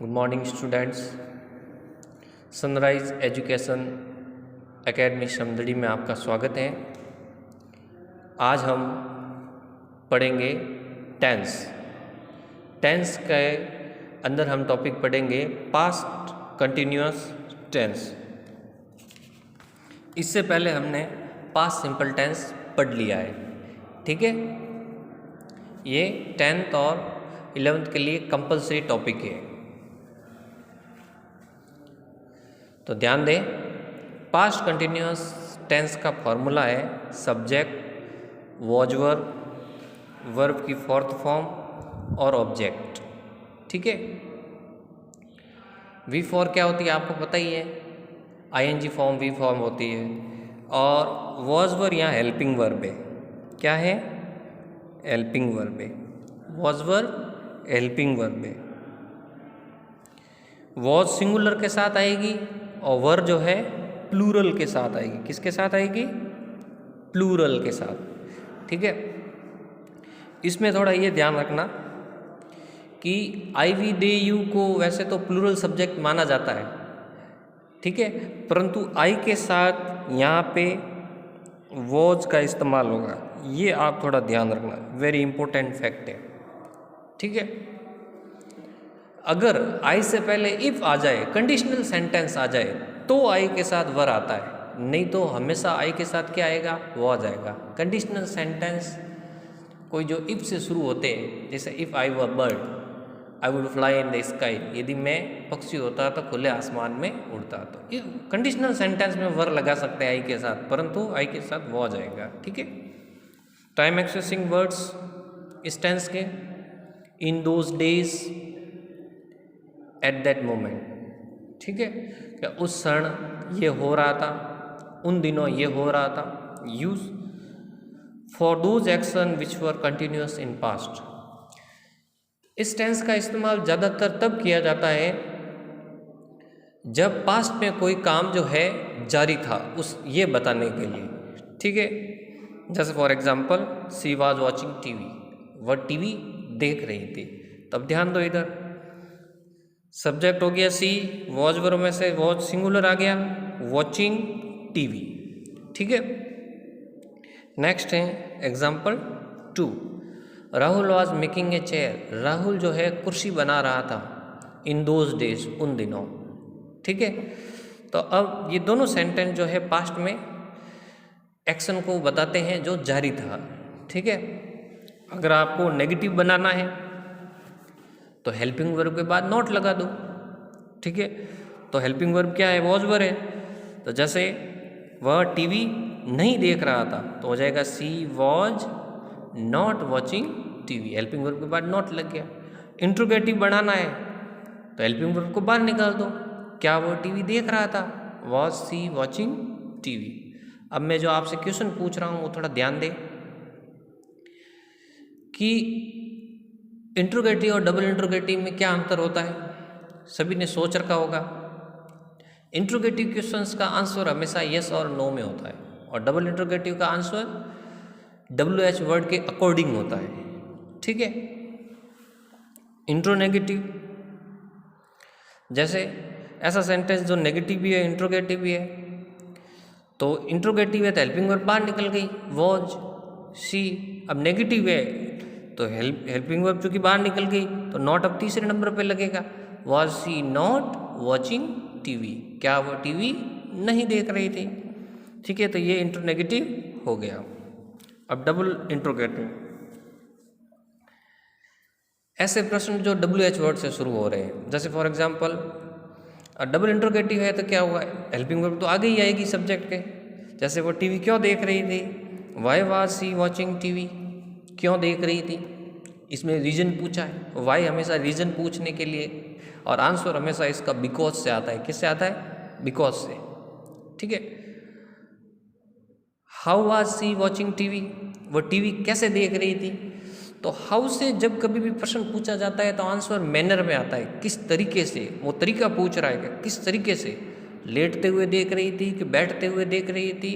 Good morning students. Sunrise education academy Samdari में आपका स्वागत है। आज हम पढ़ेंगे टेंस। टेंस के अंदर हम टॉपिक पढ़ेंगे पास्ट कंटिन्यूअस टेंस। इससे पहले हमने पास्ट सिंपल टेंस पढ़ लिया है, ठीक है। ये 10th और 11th के लिए कंपलसरी टॉपिक है, तो ध्यान दें। पास्ट कंटिन्यूअस टेंस का फॉर्मूला है सब्जेक्ट, वॉज वर्ब, वर्ब की फोर्थ फॉर्म और ऑब्जेक्ट, ठीक है। वी फॉर क्या होती है आपको पता ही है, आईएनजी फॉर्म वी फॉर्म होती है। और वॉज वर्ब यहाँ हेल्पिंग वर्ब है। क्या है? हेल्पिंग वर्ब है। वॉज वर्ब हेल्पिंग वर्ब है। वॉज सिंगुलर के साथ आएगी और वर्ब जो है प्लूरल के साथ आएगी। किसके साथ आएगी? प्लूरल के साथ, ठीक है। इसमें थोड़ा ये ध्यान रखना कि आई वी दे यू को वैसे तो प्लूरल सब्जेक्ट माना जाता है, ठीक है, परंतु आई के साथ यहाँ पे वॉज का इस्तेमाल होगा। ये आप थोड़ा ध्यान रखना, वेरी इंपॉर्टेंट फैक्ट है, ठीक है। अगर आई से पहले इफ आ जाए, कंडीशनल सेंटेंस आ जाए, तो आई के साथ वर आता है, नहीं तो हमेशा आई के साथ क्या आएगा? वो आ जाएगा। कंडीशनल सेंटेंस कोई जो इफ से शुरू होते हैं, जैसे if I were bird I would fly in the sky, यदि मैं पक्षी होता तो खुले आसमान में उड़ता। तो कंडीशनल सेंटेंस में वर लगा सकते हैं आई के साथ, परंतु आई के साथ वो आ जाएगा, ठीक है। टाइम एक्सेसिंग वर्ड्स इस टेंस के, इन those days, at that moment, ठीक है। क्या उस क्षण ये हो रहा था, उन दिनों ये हो रहा था। Use for those action which were continuous in past. इस टेंस का इस्तेमाल ज़्यादातर तब किया जाता है जब पास्ट में कोई काम जो है जारी था, उस ये बताने के लिए, ठीक है। जैसे for example she was watching TV, वह टीवी देख रही थी। तब ध्यान दो, इधर सब्जेक्ट हो गया सी, वॉज वर्ब में से वॉज सिंगुलर आ गया, वॉचिंग टीवी, ठीक है। नेक्स्ट है example 2, Rahul was making a chair. Rahul जो है कुर्सी बना रहा था, इन दोज डेज, उन दिनों, ठीक है। तो अब ये दोनों सेंटेंस जो है पास्ट में एक्शन को बताते हैं जो जारी था, ठीक है। अगर आपको नेगेटिव बनाना है तो हेल्पिंग वर्ब के बाद नॉट लगा दो, ठीक है। तो हेल्पिंग वर्ब क्या है? वॉज वर्ब है। तो जैसे वह टीवी नहीं देख रहा था, तो हो जाएगा she was not watching TV, helping verb के बाद नॉट लग गया। इंट्रोगेटिव बनाना है तो हेल्पिंग वर्ब को बाहर निकाल दो। क्या वो टीवी देख रहा था? Was she watching TV. अब मैं जो आपसे क्वेश्चन पूछ रहा हूँ वो थोड़ा ध्यान दें कि इंट्रोगेटिव और डबल इंट्रोगेटिव में क्या अंतर होता है, सभी ने सोच रखा होगा। इंट्रोगेटिव क्वेश्चंस का आंसर हमेशा यस और नो में होता है, और डबल इंट्रोगेटिव का आंसर WH वर्ड के अकॉर्डिंग होता है, ठीक है। इंट्रोनेगेटिव, जैसे ऐसा सेंटेंस जो नेगेटिव भी है इंट्रोगेटिव भी है, तो इंट्रोगेटिव है तो हेल्पिंग वर्ब बाहर निकल गई, वॉज सी। अब नेगेटिव है तो हेल्पिंग वर्ब चूंकि बाहर निकल गई तो नॉट अब तीसरे नंबर पे लगेगा, was she not watching TV. क्या वो टीवी नहीं देख रही थी, ठीक है। तो ये इंट्रोनेगेटिव हो गया। अब डबल इंट्रोगेटिव, ऐसे प्रश्न जो WH वर्ड से शुरू हो रहे हैं, जैसे फॉर एग्जांपल डबल इंट्रोगेटिव है तो क्या हुआ, हेल्पिंग वर्ब तो आगे ही आएगी सब्जेक्ट के। जैसे वो टीवी क्यों देख रही थी, why was she watching TV, क्यों देख रही थी, इसमें रीजन पूछा है। वाई हमेशा रीजन पूछने के लिए, और आंसर हमेशा इसका बिकॉज से आता है। किससे आता है? बिकॉज से, ठीक है। How was she watching TV, वो टीवी कैसे देख रही थी। तो हाउ से जब कभी भी प्रश्न पूछा जाता है तो आंसर मैनर में आता है, किस तरीके से, वो तरीका पूछ रहा है कि किस तरीके से, लेटते हुए देख रही थी कि बैठते हुए देख रही थी,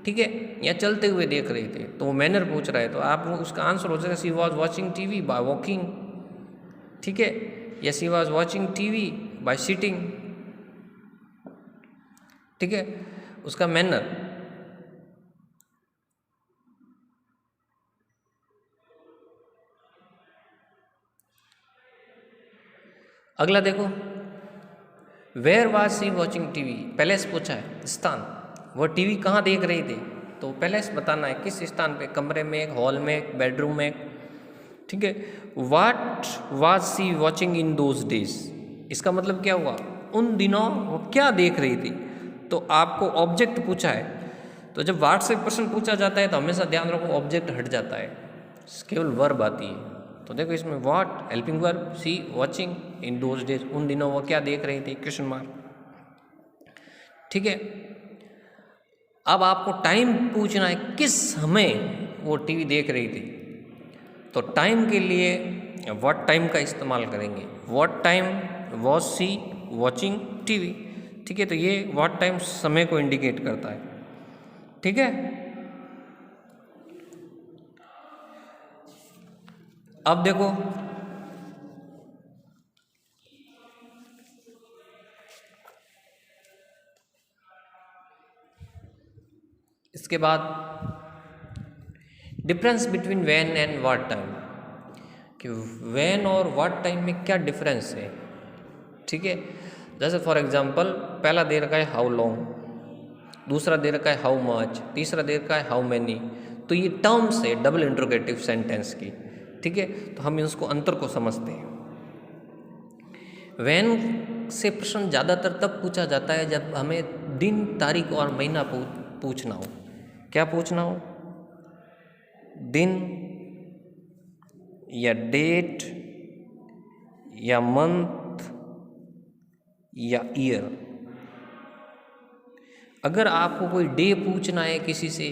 ठीक है, या चलते हुए देख रहे थे, तो वो मैनर पूछ रहा है। तो आप उसका आंसर हो जाएगा she was watching TV by walking, ठीक है। या she was watching TV by sitting. ठीक है, उसका मैनर। अगला देखो, where was she watching TV, पहले से पूछा है स्थान, वह टीवी कहाँ देख रही थी, तो पहले से बताना है किस स्थान पे, कमरे में, एक हॉल में, एक बेडरूम में। ठीक है, what was she watching in those days, इसका मतलब क्या हुआ, उन दिनों वो क्या देख रही थी। तो आपको ऑब्जेक्ट पूछा है, तो जब व्हाट से प्रश्न पूछा जाता है तो हमेशा ध्यान रखो ऑब्जेक्ट हट जाता है, केवल वर्ब आती है। तो देखो इसमें what helping verb, she watching in those days, उन दिनों वो क्या देख रही थी, क्वेश्चन मार्क। ठीक है, अब आपको टाइम पूछना है, किस समय वो टीवी देख रही थी। तो टाइम के लिए व्हाट टाइम का इस्तेमाल करेंगे, what time was she watching TV. ठीक है, तो ये व्हाट टाइम समय को इंडिकेट करता है। ठीक है, अब देखो इसके बाद difference between when and what time, कि व्हेन और व्हाट टाइम में क्या डिफरेंस है। ठीक है, जैसे फॉर एग्जांपल पहला दे रखा है हाउ लॉन्ग, दूसरा दे रखा है हाउ मच, तीसरा दे रखा है हाउ मैनी। तो ये टर्म्स है डबल इंट्रोगेटिव सेंटेंस की। ठीक है, तो हम इसको अंतर को समझते हैं। व्हेन से प्रश्न ज़्यादातर तब पूछा जाता है जब हमें दिन, तारीख और महीना पूछना हो। क्या पूछना हो, दिन या डेट या मंथ या ईयर। अगर आपको कोई डे पूछना है किसी से,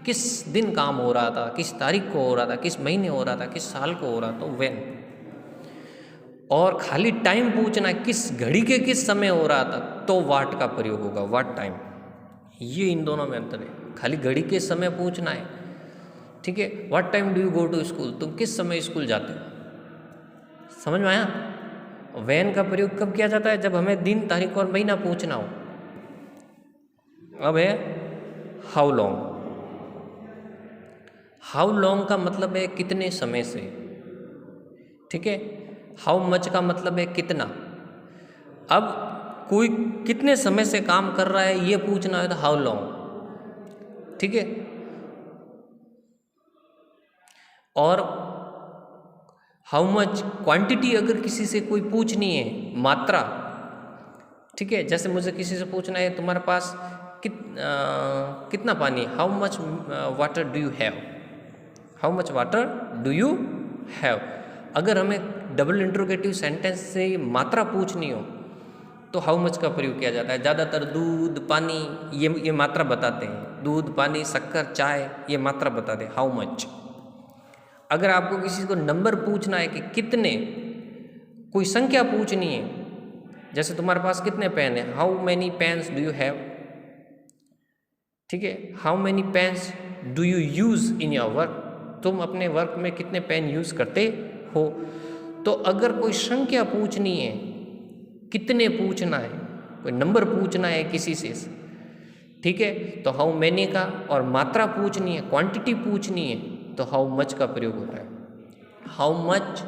किस दिन काम हो रहा था, किस तारीख को हो रहा था, किस महीने हो रहा था, किस साल को हो रहा था, तो व्हेन। और खाली टाइम पूछना है, किस घड़ी के किस समय हो रहा था, तो व्हाट का प्रयोग होगा, व्हाट टाइम। ये इन दोनों में अंतर है। खाली घड़ी के समय पूछना है, ठीक है, what time do you go to school, तुम किस समय स्कूल जाते हो। समझ में आया। व्हेन का प्रयोग कब किया जाता है, जब हमें दिन, तारीख और महीना पूछना हो। अब है हाउ लॉन्ग। हाउ लॉन्ग का मतलब है कितने समय से। ठीक है, हाउ मच का मतलब है कितना। अब कोई कितने समय से काम कर रहा है ये पूछना है तो हाउ लॉन्ग। ठीक है, और हाउ मच क्वांटिटी अगर किसी से कोई पूछनी है, मात्रा। ठीक है, जैसे मुझे किसी से पूछना है तुम्हारे पास कितना पानी, how much water do you have, how much water do you have. अगर हमें डबल इंट्रोगेटिव सेंटेंस से मात्रा पूछनी हो तो हाउ मच का प्रयोग किया जाता है। ज़्यादातर दूध, पानी ये मात्रा बताते हैं। दूध, पानी, शक्कर, चाय ये मात्रा बताते हैं, हाउ मच। अगर आपको किसी को नंबर पूछना है कि कितने, कोई संख्या पूछनी है, जैसे तुम्हारे पास कितने पेन है, how many pens do you have. ठीक है, how many pens do you use in your work, तुम अपने वर्क में कितने पेन यूज़ करते हो। तो अगर कोई संख्या पूछनी है, कितने पूछना है, कोई नंबर पूछना है किसी से, ठीक है, तो हाउ मैनी का, और मात्रा पूछनी है, क्वांटिटी पूछनी है, तो हाउ मच का प्रयोग होता है। हाउ मच,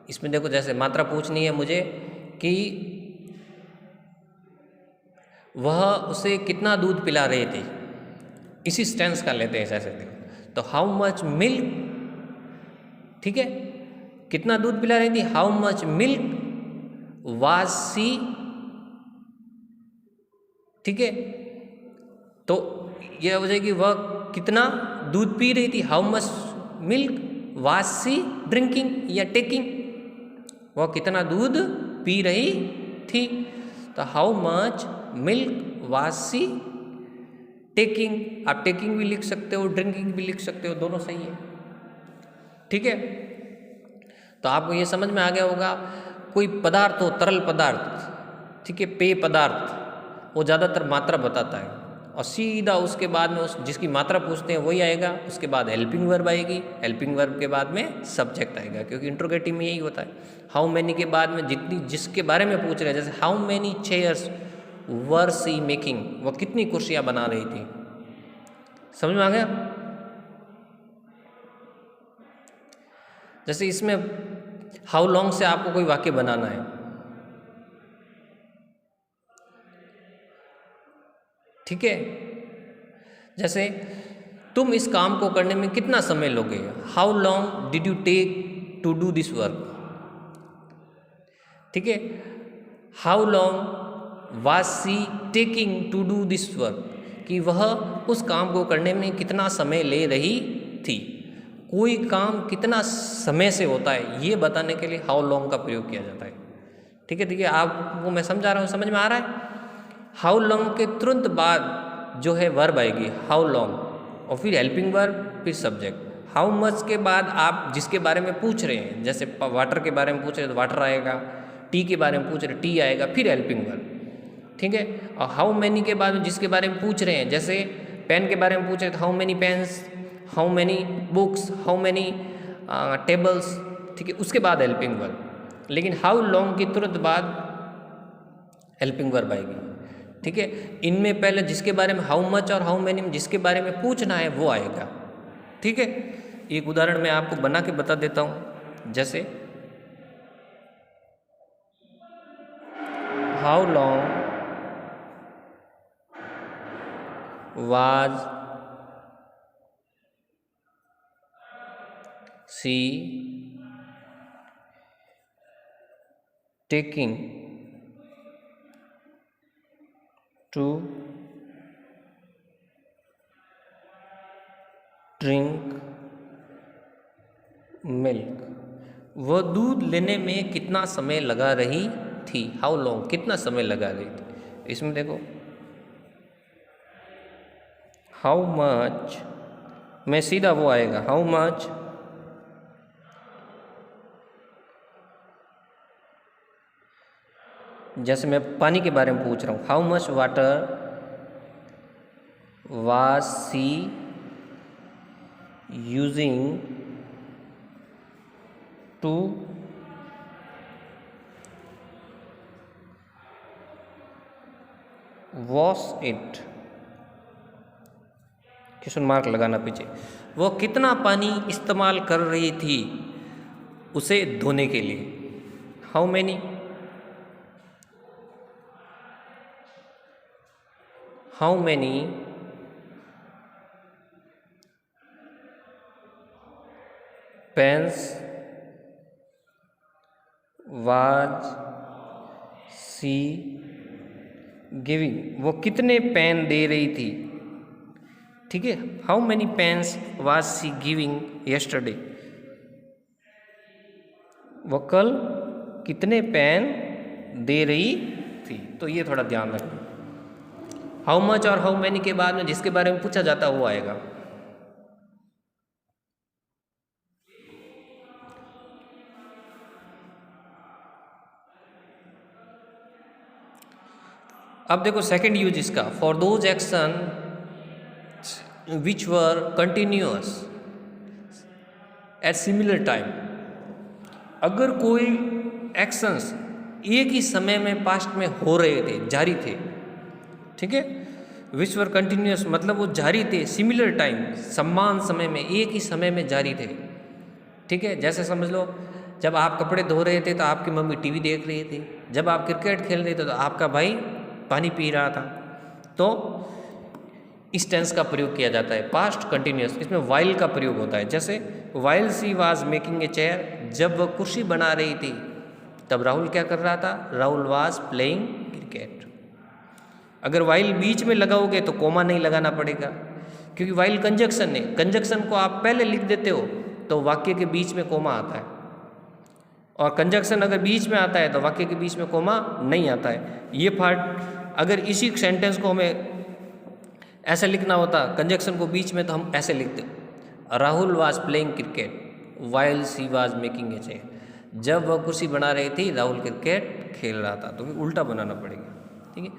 इसमें देखो जैसे मात्रा पूछनी है मुझे कि वह उसे कितना दूध पिला रहे थे, इसी स्टेंस का लेते हैं जैसे। तो हाउ मच मिल्क, ठीक है, कितना दूध पिला रही थी, हाउ मच मिल्क वाज सी। ठीक है, तो यह हो जाएगी वह कितना दूध पी रही थी, how much milk was she drinking या टेकिंग, वह कितना दूध पी रही थी। तो how much milk was she taking, आप टेकिंग भी लिख सकते हो, ड्रिंकिंग भी लिख सकते हो, दोनों सही है। ठीक है, तो आपको ये समझ में आ गया होगा। कोई पदार्थ हो, तरल पदार्थ, ठीक है, पेय पदार्थ, वो ज़्यादातर मात्रा बताता है। और सीधा उसके बाद में उस जिसकी मात्रा पूछते हैं वही आएगा, उसके बाद हेल्पिंग वर्ब आएगी, हेल्पिंग वर्ब के बाद में सब्जेक्ट आएगा, क्योंकि इंट्रोगेटिव में यही होता है। हाउ मैनी के बाद में जितनी जिसके बारे में पूछ रहे हैं, जैसे how many chairs were she making, वो कितनी कुर्सियाँ बना रही थी। समझ में आ गया? जैसे इसमें हाउ लॉन्ग से आपको कोई वाक्य बनाना है, ठीक है। जैसे तुम इस काम को करने में कितना समय लोगे, how long did you take to do this work, ठीक है। How long was she taking to do this work, कि वह उस काम को करने में कितना समय ले रही थी। कोई काम कितना समय से होता है ये बताने के लिए हाउ लॉन्ग का प्रयोग किया जाता है, ठीक है। देखिए आपको मैं समझा रहा हूँ, समझ में आ रहा है। हाउ लॉन्ग के तुरंत बाद जो है वर्ब आएगी हाउ लॉन्ग, और फिर हेल्पिंग वर्ब, फिर सब्जेक्ट। हाउ मच के बाद आप जिसके बारे में पूछ रहे हैं, जैसे वाटर के बारे में पूछ रहे हैं तो वाटर आएगा, टी के बारे में पूछ रहे हैं टी आएगा, फिर हेल्पिंग वर्ब, ठीक है। और हाउ मैनी के बाद जिसके बारे में पूछ रहे हैं, जैसे पेन के बारे में पूछ रहे हैं तो how many pens, how many books, how many tables, ठीक है, उसके बाद हेल्पिंग वर्ब। लेकिन हाउ लॉन्ग के तुरंत बाद हेल्पिंग वर्ब आएगी, ठीक है। इनमें पहले जिसके बारे में हाउ मच और हाउ मैनी जिसके बारे में पूछना है वो आएगा, ठीक है। एक उदाहरण मैं आपको बना के बता देता हूँ, जैसे how long was she taking to drink milk, वह दूध लेने में कितना समय लगा रही थी। हाउ लॉन्ग कितना समय लगा रही थी। इसमें देखो हाउ मच में सीधा वो आएगा हाउ मच जैसे मैं पानी के बारे में पूछ रहा हूँ, how much water was she using to wash it, question mark लगाना पीछे। वो कितना पानी इस्तेमाल कर रही थी उसे धोने के लिए। How many, how many pens was she giving, वो कितने पेन दे रही थी, ठीक है। How many pens was she giving yesterday, वो कल कितने पेन दे रही थी। तो ये थोड़ा ध्यान रखना, हाउ मच और हाउ मैनी के बाद में जिसके बारे में पूछा जाता है वो आएगा। अब देखो सेकंड यूज इसका, for those action which were continuous at similar time, अगर कोई एक्शंस एक ही समय में पास्ट में हो रहे थे, जारी थे, ठीक है। विच वर कंटिन्यूअस मतलब वो जारी थे, सिमिलर टाइम समान समय में, एक ही समय में जारी थे, ठीक है। जैसे समझ लो जब आप कपड़े धो रहे थे तो आपकी मम्मी टीवी देख रही थी, जब आप क्रिकेट खेल रहे थे तो आपका भाई पानी पी रहा था। तो इस टेंस का प्रयोग किया जाता है, पास्ट कंटिन्यूअस। इसमें वाइल का प्रयोग होता है, जैसे while she was making a chair, जब वह कुर्सी बना रही थी तब राहुल क्या कर रहा था, राहुल वाज प्लेइंग क्रिकेट। अगर वाइल बीच में लगाओगे तो कोमा नहीं लगाना पड़ेगा, क्योंकि वाइल कंजक्शन है, कंजक्शन को आप पहले लिख देते हो तो वाक्य के बीच में कोमा आता है, और कंजक्शन अगर बीच में आता है तो वाक्य के बीच में कोमा नहीं आता है। ये पार्ट अगर इसी सेंटेंस को हमें ऐसे लिखना होता, कंजक्शन को बीच में, तो हम ऐसे लिखते, Rahul was playing cricket while she was making a chair, जब वह कुर्सी बना रही थी राहुल क्रिकेट खेल रहा था, तो फिर उल्टा बनाना पड़ेगा, ठीक है।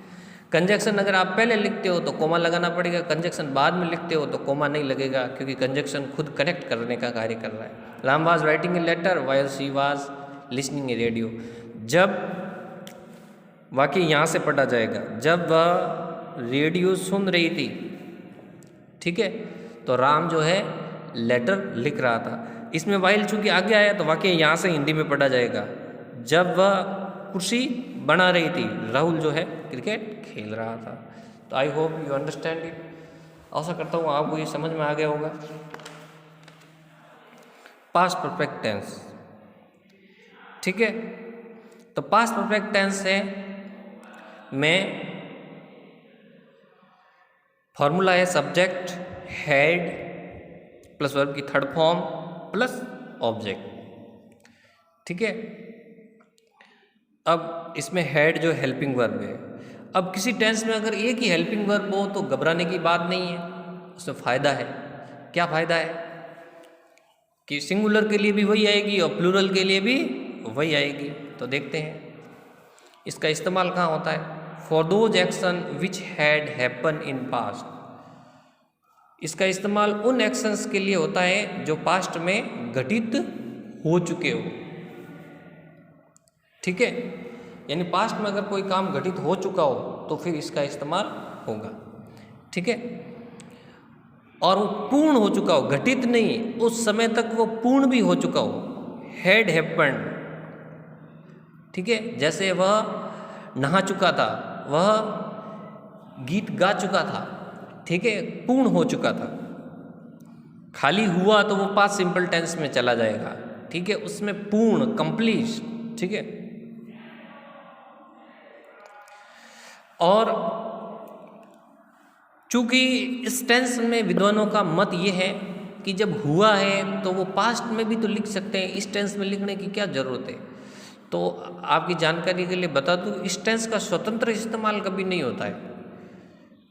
कंजक्शन अगर आप पहले लिखते हो तो कोमा लगाना पड़ेगा, कंजक्शन बाद में लिखते हो तो कोमा नहीं लगेगा, क्योंकि कंजक्शन खुद कनेक्ट करने का कार्य कर रहा है। Ram was writing a letter while she was listening a radio. जब वाक्य यहाँ से पढ़ा जाएगा, जब वह रेडियो सुन रही थी, ठीक है, तो राम जो है लेटर लिख रहा था। इसमें वाइल चूंकि आगे आया तो वाक्य यहाँ से हिंदी में पढ़ा जाएगा, जब वह कुर्सी बना रही थी, राहुल जो है क्रिकेट खेल रहा था। तो I hope you understand it. आशा करता हूँ आपको ये समझ में आ गया होगा। पास्ट परफेक्ट टेंस, ठीक है, तो पास्ट परफेक्ट टेंस है में फॉर्मूला है सब्जेक्ट हैड प्लस वर्ब की थर्ड फॉर्म प्लस ऑब्जेक्ट, ठीक है। अब इसमें हैड जो हेल्पिंग वर्ब है, अब किसी टेंस में अगर एक ही हेल्पिंग वर्ब हो तो घबराने की बात नहीं है, उसमें फ़ायदा है। क्या फ़ायदा है कि सिंगुलर के लिए भी वही आएगी और प्लूरल के लिए भी वही आएगी। तो देखते हैं इसका इस्तेमाल कहाँ होता है। For those action which had happen in past, इसका इस्तेमाल उन एक्शंस के लिए होता है जो पास्ट में घटित हो चुके हो, ठीक है। यानी पास्ट में अगर कोई काम घटित हो चुका हो तो फिर इसका इस्तेमाल होगा, ठीक है। और वो पूर्ण हो चुका हो, घटित नहीं, उस समय तक वो पूर्ण भी हो चुका हो, हैड हैपेंड, ठीक है। जैसे वह नहा चुका था, वह गीत गा चुका था, ठीक है, पूर्ण हो चुका था। खाली हुआ तो वो पास्ट सिंपल टेंस में चला जाएगा, ठीक है, उसमें पूर्ण कंप्लीट, ठीक है। और चूंकि इस टेंस में विद्वानों का मत ये है कि जब हुआ है तो वो पास्ट में भी तो लिख सकते हैं, इस टेंस में लिखने की क्या ज़रूरत है। तो आपकी जानकारी के लिए बता दूं, इस टेंस का स्वतंत्र इस्तेमाल कभी नहीं होता है,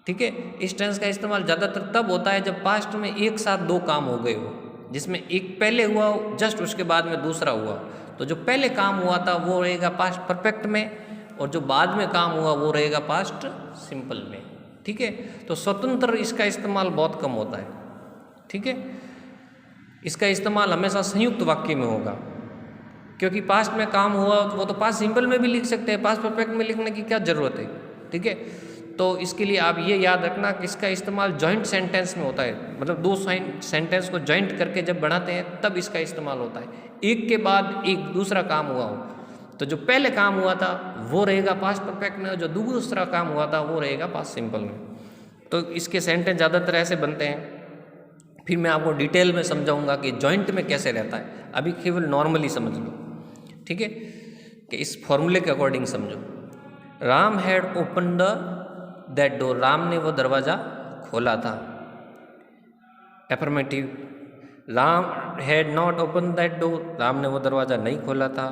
ठीक है। इस टेंस का इस्तेमाल ज़्यादातर तब होता है जब पास्ट में एक साथ दो काम हो गए हो, जिसमें एक पहले हुआ हो जस्ट उसके बाद में दूसरा हुआ। तो जो पहले काम हुआ था वो रहेगा पास्ट परफेक्ट में, और जो बाद में काम हुआ वो रहेगा पास्ट सिंपल में, ठीक है। तो स्वतंत्र इसका इस्तेमाल बहुत कम होता है, ठीक है। इसका इस्तेमाल हमेशा संयुक्त वाक्य में होगा, क्योंकि पास्ट में काम हुआ तो वो तो पास्ट सिंपल में भी लिख सकते हैं, पास्ट परफेक्ट में लिखने की क्या ज़रूरत है, ठीक है। तो इसके लिए आप ये याद रखना कि इसका इस्तेमाल जॉइंट सेंटेंस में होता है, मतलब दो सेंटेंस को जॉइंट करके जब बनाते हैं तब इसका इस्तेमाल होता है। एक के बाद एक दूसरा काम हुआ हो तो जो पहले काम हुआ था वो रहेगा पास्ट परफेक्ट में, और जो दूसरा काम हुआ था वो रहेगा पास्ट सिंपल में। तो इसके सेंटेंस ज़्यादातर ऐसे बनते हैं। फिर मैं आपको डिटेल में समझाऊंगा कि जॉइंट में कैसे रहता है, अभी केवल नॉर्मली समझ लो, ठीक है, कि इस फॉर्मूले के अकॉर्डिंग समझो। Ram had open the that door, Ram ने वो दरवाज़ा खोला था। Affirmative. Ram had not open that door, Ram ने वो दरवाज़ा नहीं खोला था।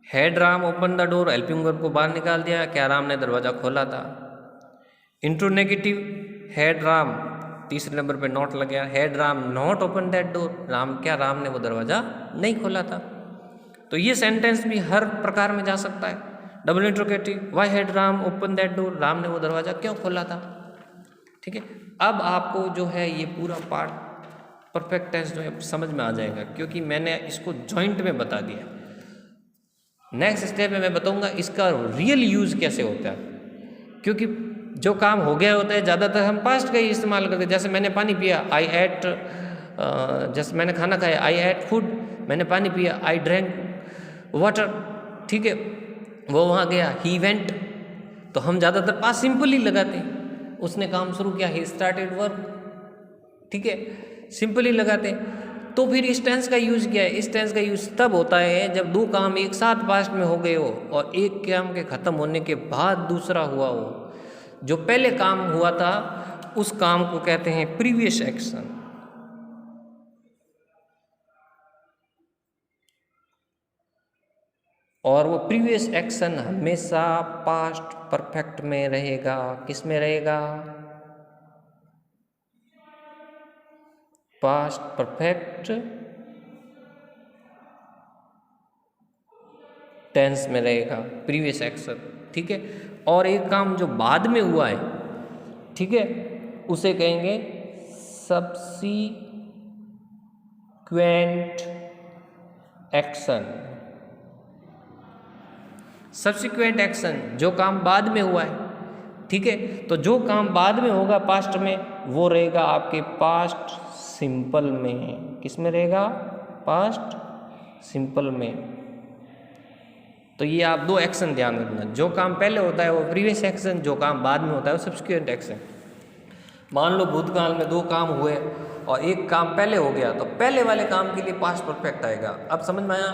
Had Ram open the door, helping verb को बाहर निकाल दिया, क्या राम ने दरवाज़ा खोला था। इंट्रोनेगेटिव, हैड राम, तीसरे नंबर पे नॉट लग गया, had Ram not open that door, Ram ने वो दरवाज़ा नहीं खोला था। तो ये सेंटेंस भी हर प्रकार में जा सकता है। Double interrogative, why had Ram open that door, Ram ने वो दरवाज़ा क्यों खोला था, ठीक है। अब आपको जो है ये पूरा पार्ट परफेक्ट टेंस जो है समझ में आ जाएगा, क्योंकि मैंने इसको जॉइंट में बता दिया। नेक्स्ट स्टेप में मैं बताऊंगा इसका रियल यूज़ कैसे होता है, क्योंकि जो काम हो गया होता है ज़्यादातर हम पास्ट का ही इस्तेमाल करते हैं। जैसे मैंने पानी पिया, आई एट, जैसे मैंने खाना खाया, आई एट फूड, मैंने पानी पिया, आई ड्रैंक वाटर, ठीक है, वो वहाँ गया, ही वेंट। तो हम ज़्यादातर पास्ट सिंपल ही लगाते हैं, उसने काम शुरू किया, ही स्टार्टेड वर्क, ठीक है, सिंपल ही लगाते हैं। तो फिर इस टेंस का यूज़ क्या है, इस टेंस का यूज़ तब होता है जब दो काम एक साथ पास्ट में हो गए हो और एक काम के ख़त्म होने के बाद दूसरा हुआ हो। जो पहले काम हुआ था उस काम को कहते हैं प्रीवियस एक्शन, और वो प्रीवियस एक्शन हमेशा पास्ट परफेक्ट में रहेगा। किस में रहेगा? पास्ट परफेक्ट टेंस में रहेगा प्रीवियस एक्शन। ठीक है। और एक काम जो बाद में हुआ है, ठीक है, उसे कहेंगे सब्सीक्वेंट एक्शन। सब्सीक्वेंट एक्शन जो काम बाद में हुआ है, ठीक है। तो जो काम बाद में होगा पास्ट में, वो रहेगा आपके पास्ट सिंपल में। किस में रहेगा? पास्ट सिंपल में। तो ये आप दो एक्शन ध्यान रखना, जो काम पहले होता है वो प्रीवियस एक्शन, जो काम बाद में होता है वो सब्सिक्वेंट एक्शन। मान लो भूतकाल में दो काम हुए और एक काम पहले हो गया, तो पहले वाले काम के लिए पास्ट परफेक्ट आएगा। अब समझ में आया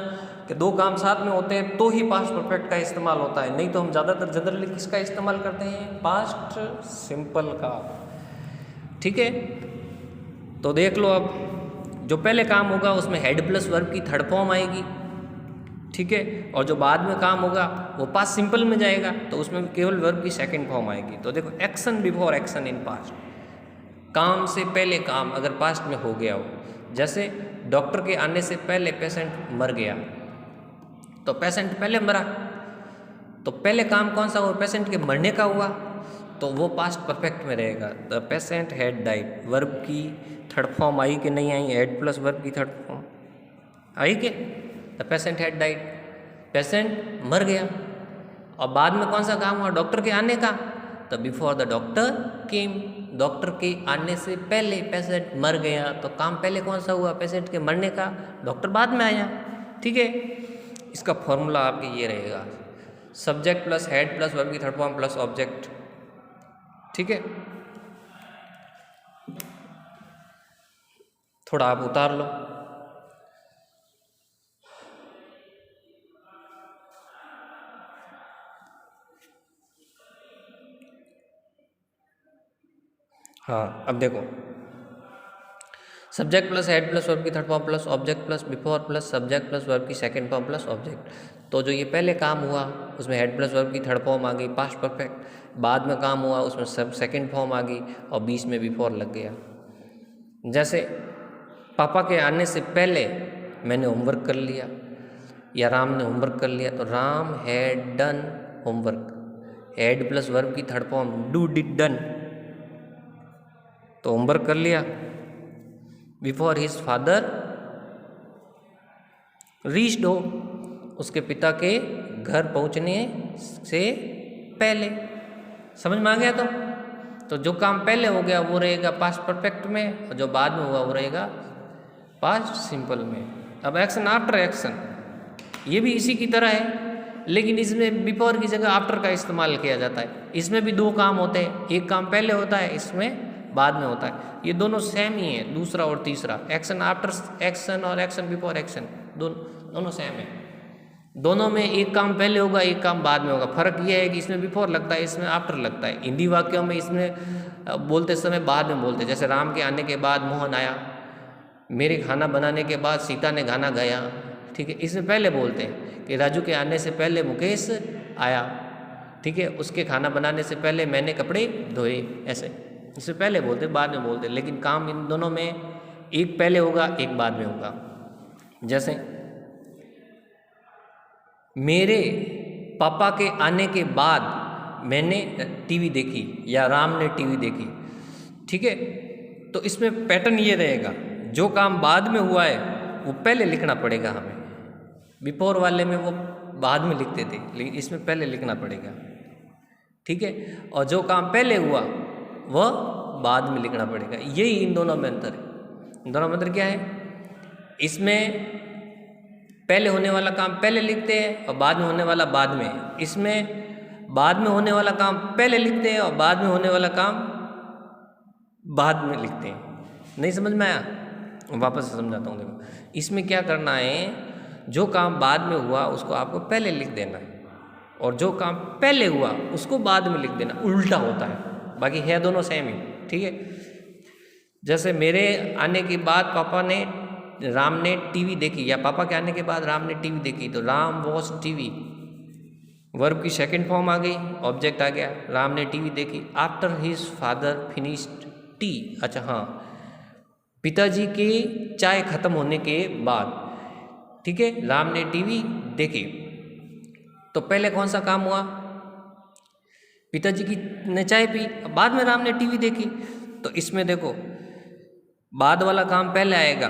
कि दो काम साथ में होते हैं तो ही पास्ट परफेक्ट का इस्तेमाल होता है, नहीं तो हम ज़्यादातर जनरली किसका इस्तेमाल करते हैं? पास्ट सिंपल का, ठीक है। तो देख लो, अब जो पहले काम होगा उसमें हेड प्लस वर्ब की थर्ड फॉर्म आएगी, ठीक है। और जो बाद में काम होगा वो पास्ट सिंपल में जाएगा, तो उसमें केवल वर्ब की सेकंड फॉर्म आएगी। तो देखो, action before action in past, काम से पहले काम अगर पास्ट में हो गया हो, जैसे डॉक्टर के आने से पहले पेशेंट मर गया, तो पेशेंट पहले मरा, तो पहले काम कौन सा हुआ? पेशेंट के मरने का हुआ, तो वो पास्ट परफेक्ट में रहेगा। The patient had died, verb की थर्ड फॉर्म आई कि नहीं आई? हेड प्लस वर्ब की थर्ड फॉर्म आई के? The patient had died, patient मर गया। और बाद में कौन सा काम हुआ? डॉक्टर के आने का, तो before the doctor came, doctor के आने से पहले पेशेंट मर गया, तो काम पहले कौन सा हुआ? पेशेंट के मरने का, डॉक्टर बाद में आया, ठीक है। इसका फॉर्मूला आपके ये रहेगा, subject plus had plus verb की थर्ड फॉर्म प्लस ऑब्जेक्ट, ठीक है। थोड़ा आप उतार लो। हाँ, अब देखो, subject plus had plus verb की third form plus object plus before plus subject plus verb की सेकंड फॉर्म प्लस ऑब्जेक्ट। तो जो ये पहले काम हुआ उसमें हेड प्लस वर्ब की थर्ड फॉर्म आ गई, पास्ट परफेक्ट। बाद में काम हुआ उसमें सब सेकंड फॉर्म आ गई और बीच में बिफोर लग गया। जैसे पापा के आने से पहले मैंने होमवर्क कर लिया, या राम ने होमवर्क कर लिया, तो Ram had done homework, had plus verb की third form do did done, तो होमवर्क कर लिया। Before his father reached home, उसके पिता के घर पहुंचने से पहले। समझ में आ गया? तो जो काम पहले हो गया वो रहेगा पास्ट परफेक्ट में, और जो बाद में हुआ वो रहेगा पास्ट सिंपल में। अब एक्शन आफ्टर एक्शन, ये भी इसी की तरह है, लेकिन इसमें बिफोर की जगह आफ्टर का इस्तेमाल किया जाता है। इसमें भी दो काम होते हैं, एक काम पहले होता है, इसमें बाद में होता है। ये दोनों सेम ही है, दूसरा और तीसरा, एक्शन आफ्टर एक्शन और एक्शन बिफोर एक्शन, दोनों सेम है। दोनों में एक काम पहले होगा, एक काम बाद में होगा। फर्क ये है कि इसमें बिफोर लगता है, इसमें आफ्टर लगता है। हिंदी वाक्यों में इसमें बोलते समय बाद में बोलते, जैसे राम के आने के बाद मोहन आया, मेरे खाना बनाने के बाद सीता ने गाना गाया, ठीक है। इसमें पहले बोलते हैं कि राजू के आने से पहले मुकेश आया, ठीक है। उसके खाना बनाने से पहले मैंने कपड़े धोए, ऐसे इससे पहले बोलते, बाद में बोलते, लेकिन काम इन दोनों में एक पहले होगा, एक बाद में होगा। जैसे मेरे पापा के आने के बाद मैंने टीवी देखी, या राम ने टीवी देखी, ठीक है। तो इसमें पैटर्न ये रहेगा, जो काम बाद में हुआ है वो पहले लिखना पड़ेगा हमें। बिफोर वाले में वो बाद में लिखते थे, लेकिन इसमें पहले लिखना पड़ेगा, ठीक है। और जो काम पहले हुआ वह बाद में लिखना पड़ेगा। यही इन दोनों में अंतर है। इन दोनों में अंतर क्या है? इसमें पहले होने वाला काम पहले लिखते हैं और बाद में होने वाला बाद में। इसमें बाद में होने वाला काम पहले लिखते हैं और बाद में होने वाला काम बाद में लिखते हैं। नहीं समझ में आया? वापस से समझाता हूँ। देखो, इसमें क्या करना है, जो काम बाद में हुआ उसको आपको पहले लिख देना है, और जो काम पहले हुआ उसको बाद में लिख देना। उल्टा होता है, बाकी है दोनों सेम ही, ठीक है। जैसे मेरे आने के बाद राम ने टीवी देखी, या पापा के आने के बाद राम ने टीवी देखी, तो राम वॉच टीवी, वर्ब की सेकंड फॉर्म आ गई, ऑब्जेक्ट आ गया, राम ने टीवी देखी। After his father finished T, अच्छा हाँ, पिताजी की चाय खत्म होने के बाद, ठीक है, राम ने टीवी देखी। तो पहले कौन सा काम हुआ? पिताजी की ने चाय पी, बाद में राम ने टीवी देखी। तो इसमें देखो बाद वाला काम पहले आएगा,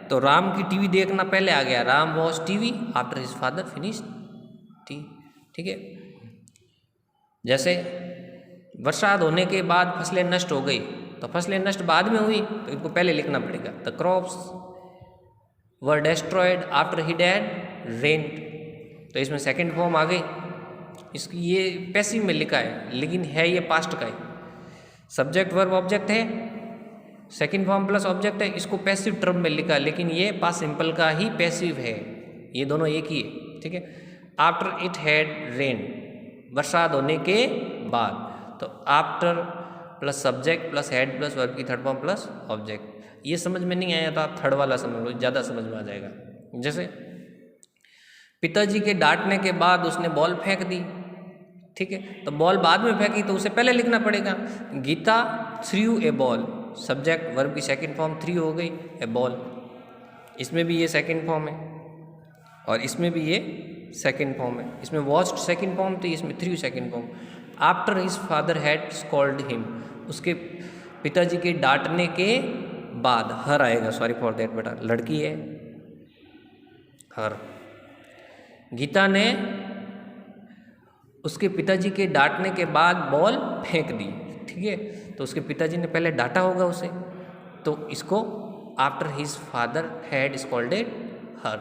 तो राम की टीवी देखना पहले आ गया, Ram watch TV after his father finish T. ठीक है, जैसे बरसात होने के बाद फसलें नष्ट हो गई, तो फसलें नष्ट बाद में हुई, तो इनको पहले लिखना पड़ेगा, the crops were destroyed after he had rained. तो इसमें सेकंड फॉर्म आ गई। इसकी ये पैसिव में लिखा है, लेकिन है ये पास्ट का है। सब्जेक्ट वर्ब ऑब्जेक्ट है, सेकंड फॉर्म प्लस ऑब्जेक्ट है, इसको पैसिव टर्म में लिखा, लेकिन ये पास्ट सिंपल का ही पैसिव है, ये दोनों एक ही है। ठीक है, आफ्टर इट हैड रेन, बरसात होने के बाद, तो after plus subject plus had plus verb की थर्ड फॉर्म प्लस ऑब्जेक्ट। ये समझ में नहीं आया तो आप थर्ड वाला समझ लो, ज़्यादा समझ में आ जाएगा। जैसे पिताजी के डांटने के बाद उसने बॉल फेंक दी। ठीक है, तो बॉल बाद में फेंकी तो उसे पहले लिखना पड़ेगा, Geeta threw a ball, subject verb की सेकंड फॉर्म थ्रू हो गई, ए बॉल। इसमें भी ये सेकंड फॉर्म है और इसमें भी ये सेकंड फॉर्म है। इसमें वॉच्ड सेकंड फॉर्म थी, इसमें through second form. After his father had scold him, उसके पिताजी के डांटने के बाद, हर आएगा, सॉरी फॉर दैट बेटा, लड़की है हर। गीता ने उसके पिताजी के डांटने के बाद बॉल फेंक दी। ठीक है, तो उसके पिताजी ने पहले डांटा होगा उसे, तो इसको after his father had scolded her.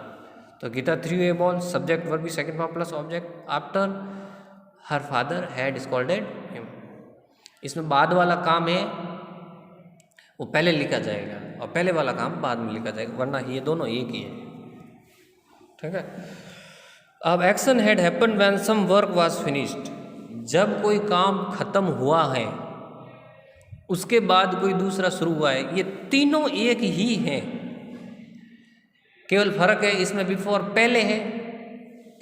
तो Gita threw a ball, subject verb की second form plus object, after her father had scolded him. इसमें बाद वाला काम है वो पहले लिखा जाएगा और पहले वाला काम बाद में लिखा जाएगा, वरना ये दोनों एक ही है। ठीक है, अब action had happen when some work was finished, जब कोई काम खत्म हुआ है उसके बाद कोई दूसरा शुरू हुआ है, ये तीनों एक ही हैं, केवल फर्क है इसमें बिफोर पहले है,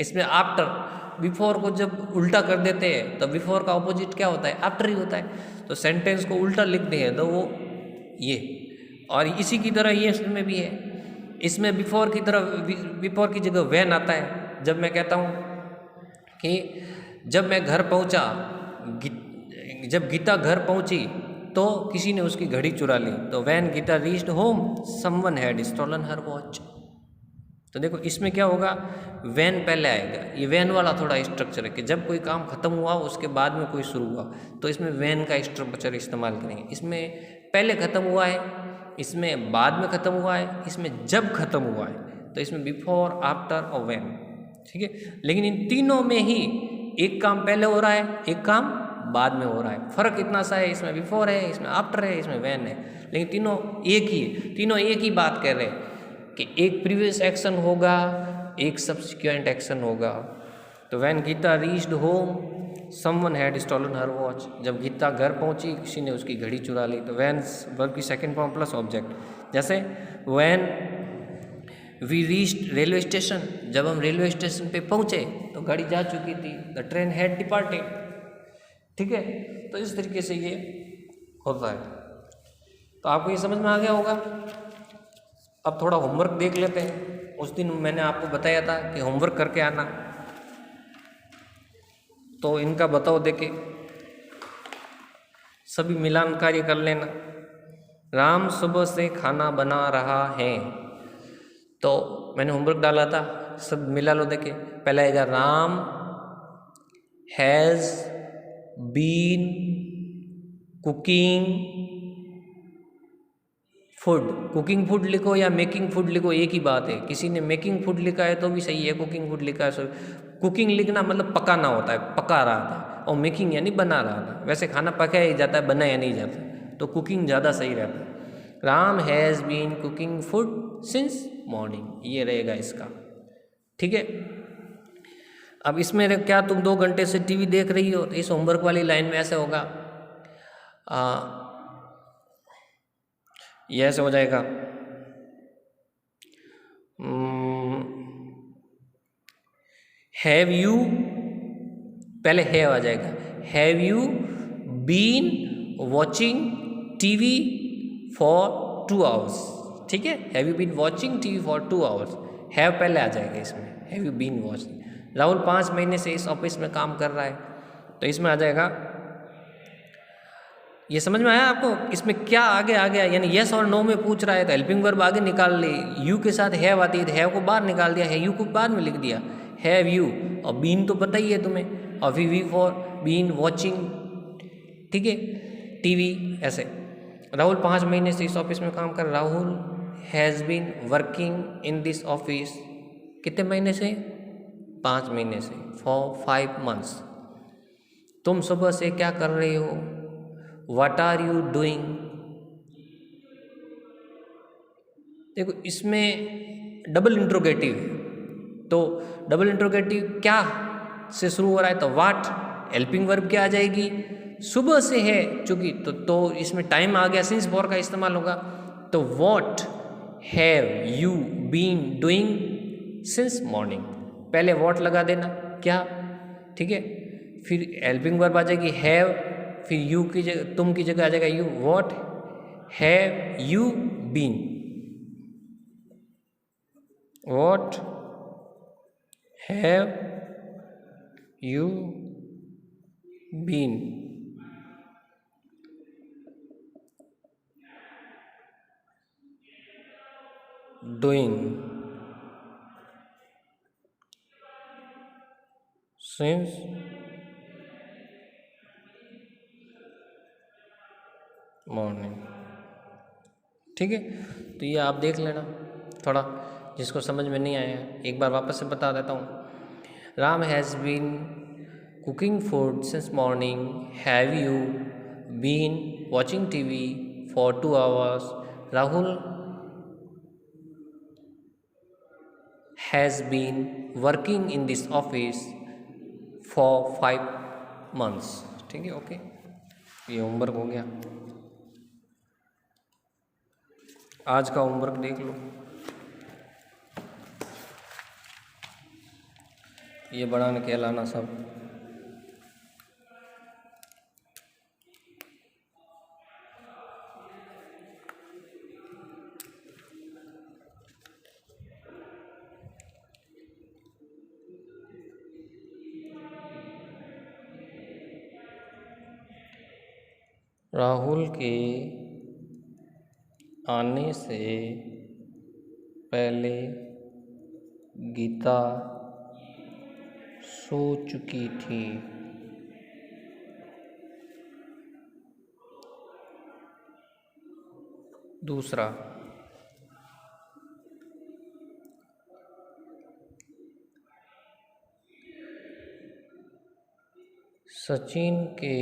इसमें आफ्टर। बिफोर को जब उल्टा कर देते हैं तो बिफोर का ऑपोजिट क्या होता है, आफ्टर ही होता है। तो सेंटेंस को उल्टा लिखते हैं तो वो ये, और इसी की तरह ये इसमें भी है, इसमें बिफोर की तरह, बिफोर की जगह व्हेन आता है। जब मैं कहता हूँ कि जब मैं घर पहुँचा, जब गीता घर पहुँची तो किसी ने उसकी घड़ी चुरा ली, तो when Geeta reached home someone had stolen her watch. तो देखो इसमें क्या होगा, व्हेन पहले आएगा, ये व्हेन वाला थोड़ा स्ट्रक्चर है कि जब कोई काम खत्म हुआ उसके बाद में कोई शुरू हुआ, तो इसमें व्हेन का स्ट्रक्चर इस्तेमाल करेंगे। इसमें पहले ख़त्म हुआ है, इसमें बाद में ख़त्म हुआ है, इसमें जब ख़त्म हुआ है, तो इसमें बिफोर, आफ्टर और व्हेन। ठीक है, लेकिन इन तीनों में ही एक काम पहले हो रहा है, एक काम बाद में हो रहा है। फ़र्क इतना सा है, इसमें बिफोर है, इसमें आफ्टर है, इसमें व्हेन है, लेकिन तीनों एक ही है, तीनों एक ही बात कर रहे हैं कि एक प्रीवियस एक्शन होगा, एक सब्सिक्वेंट एक्शन होगा। तो when Geeta reached home someone had stolen her watch, जब गीता घर पहुंची किसी ने उसकी घड़ी चुरा ली, तो व्हेन वर्ब की सेकंड फॉर्म प्लस ऑब्जेक्ट। जैसे when we reached railway station, जब हम रेलवे स्टेशन पे पहुंचे तो गाड़ी जा चुकी थी, द ट्रेन हैड डिपार्टेड। ठीक है, तो इस तरीके से ये होता है। तो आपको ये समझ में आ गया होगा। अब थोड़ा होमवर्क देख लेते हैं। उस दिन मैंने आपको बताया था कि होमवर्क करके आना, तो इनका बताओ देखे, सभी मिलान कार्य कर लेना। राम सुबह से खाना बना रहा है, तो मैंने होमवर्क डाला था, सब मिला लो देखे। पहला आएगा Ram has been cooking food. Cooking food लिखो या मेकिंग फूड लिखो, एक ही बात है। किसी ने मेकिंग फूड लिखा है तो भी सही है, कुकिंग फूड लिखा है सो। कुकिंग लिखना मतलब पकाना होता है, पका रहा था, और मेकिंग यानी बना रहा था। वैसे खाना पकाया ही जाता है, बनाया नहीं जाता, तो कुकिंग ज़्यादा सही रहता है। Ram has been cooking food since morning, ये रहेगा इसका। ठीक है, अब इसमें क्या तुम 2 घंटे से टीवी देख रही हो, तो इस होमवर्क वाली लाइन में ऐसे होगा, ये ऐसे हो जाएगा, हैव यू, पहले हैव आ जाएगा, have you been watching TV for 2 hours. ठीक है, have you been watching TV for 2 hours, have पहले आ जाएगा इसमें, have you been watching. Rahul 5 महीने से इस ऑफिस में काम कर रहा है, तो इसमें आ जाएगा ये समझ में आया आपको? इसमें क्या आगे आ गया, यानी यस और नो में पूछ रहा है तो हेल्पिंग वर्ब आगे निकाल ले, यू के साथ हैव आती है तो हैव को बाहर निकाल दिया, है यू को बाद में लिख दिया, हैव यू। और बीन तो पता ही है तुम्हें, और वी फॉर बीन वॉचिंग, ठीक है, टीवी ऐसे। राहुल 5 महीने से इस ऑफिस में काम कर, Rahul has been working in this office, कितने महीने से? 5 महीने से, फॉर 5 months। तुम सुबह से क्या कर रहे हो? What are you doing? देखो इसमें डबल इंट्रोगेटिव है, तो डबल इंट्रोगेटिव क्या से शुरू हो रहा है, तो व्हाट, हेल्पिंग वर्ब क्या आ जाएगी? सुबह से है चूंकि, तो इसमें टाइम आ गया, सिंस फॉर का इस्तेमाल होगा, तो what have you been doing since morning, पहले व्हाट लगा देना, क्या, ठीक है, फिर हेल्पिंग वर्ब आ जाएगी हैव, फिर यू की जगह, तुम की जगह आ जाएगा you, what have you been, what have you been doing since morning, ठीक है। तो ये आप देख लेना, थोड़ा जिसको समझ में नहीं आया एक बार वापस से बता देता हूँ। Ram has been cooking food since morning, have you been watching TV for 2 hours, Rahul has been working in this office for 5 months, ठीक है, ओके। ये होमवर्क हो गया, आज का होमवर्क देख लो। ये बढ़ाने कहलाना सब, राहुल के आने से पहले गीता सो चुकी थी। दूसरा, सचिन के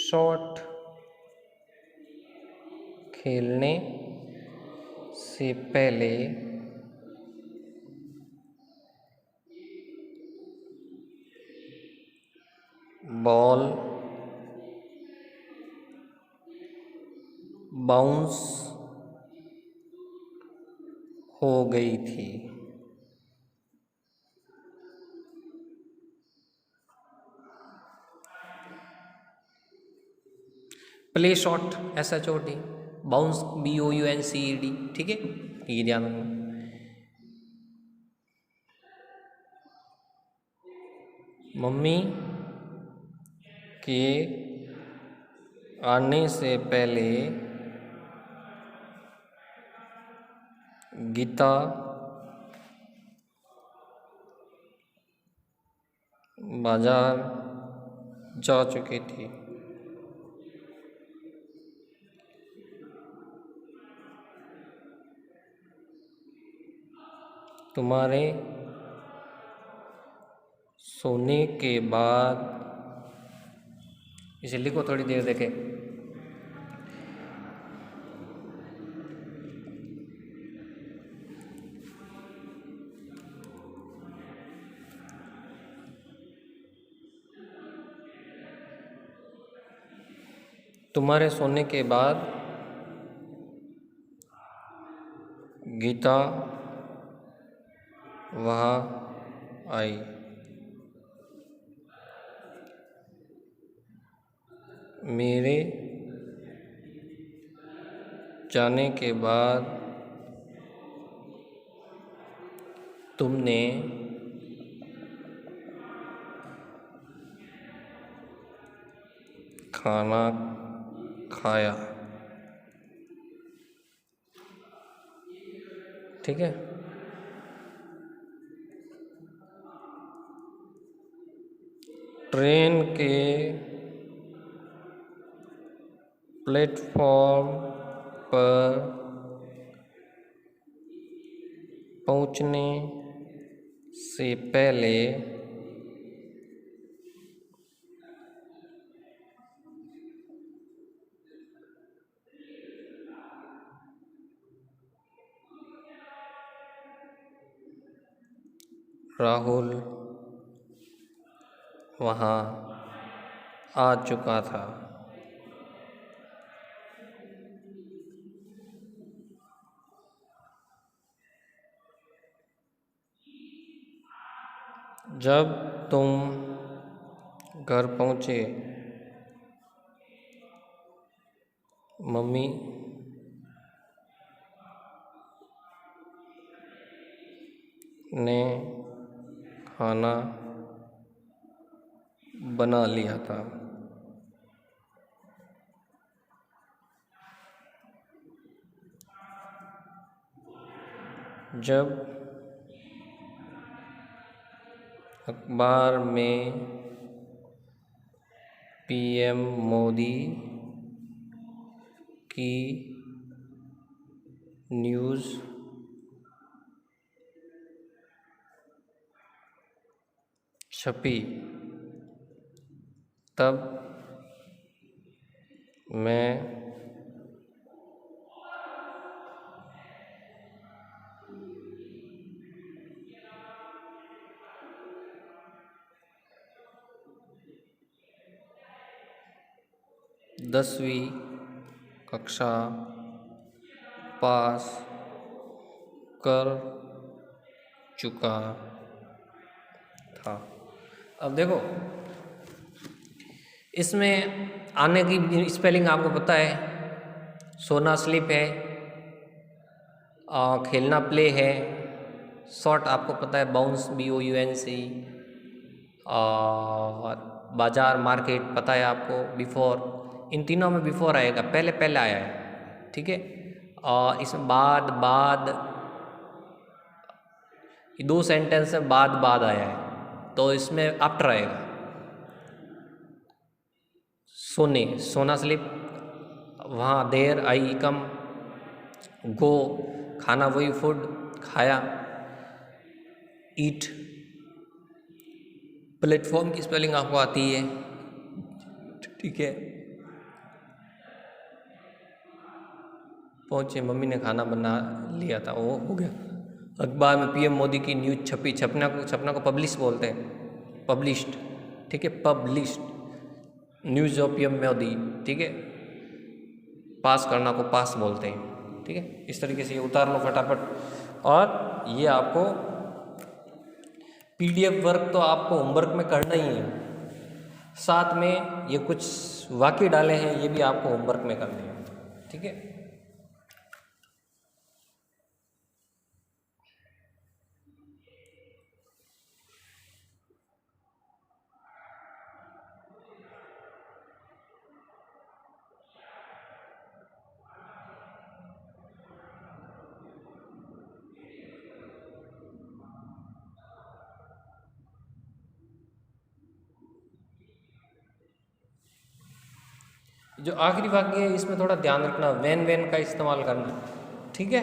शॉट खेलने से पहले बॉल बाउंस हो गई थी। Play shot SHOT, bounce BOUNCED, ठीक है, ये ध्यान रखना। मम्मी के आने से पहले गीता बाजार जा चुकी थी। तुम्हारे सोने के बाद, इसे लिखो थोड़ी देर देखे। तुम्हारे सोने के बाद गीता वहाँ आई। मेरे जाने के बाद तुमने खाना खाया। ठीक है। ट्रेन के प्लेटफॉर्म पर पहुंचने से पहले राहुल वहाँ आ चुका था। जब तुम घर पहुँचे, मम्मी ने खाना बना लिया था। जब अखबार में पीएम मोदी की न्यूज़ छपी, तब मैं 10वीं कक्षा पास कर चुका था। अब देखो, इसमें आने की स्पेलिंग आपको पता है। सोना स्लिप है, खेलना प्ले है, शॉट आपको पता है बाउंस BOUNC, और बाजार मार्केट पता है आपको, बिफोर। इन तीनों में बिफोर आएगा, पहले पहले आया है। ठीक है। और इसमें बाद ये 2 सेंटेंस में बाद आया है, तो इसमें आफ्टर आएगा। सोना स्लिप, वहाँ देर आई कम, गो खाना वही फूड खाया, ईट प्लेटफॉर्म की स्पेलिंग आपको आती है। ठीक है। पहुँचे, मम्मी ने खाना बना लिया था, वो हो गया। अखबार में पीएम मोदी की न्यूज़ छपी, छपना को पब्लिश बोलते हैं, पब्लिश्ड। ठीक है, published news of PM Modi. ठीक है। पास करना को पास बोलते हैं। ठीक है। इस तरीके से ये उतार लो फटाफट। और ये आपको PDF वर्क तो आपको होमवर्क में करना ही है, साथ में ये कुछ वाक्य डाले हैं, ये भी आपको होमवर्क में करने हैं। ठीक है। जो आखिरी वाक्य है, इसमें थोड़ा ध्यान रखना, वेन का इस्तेमाल करना। ठीक है।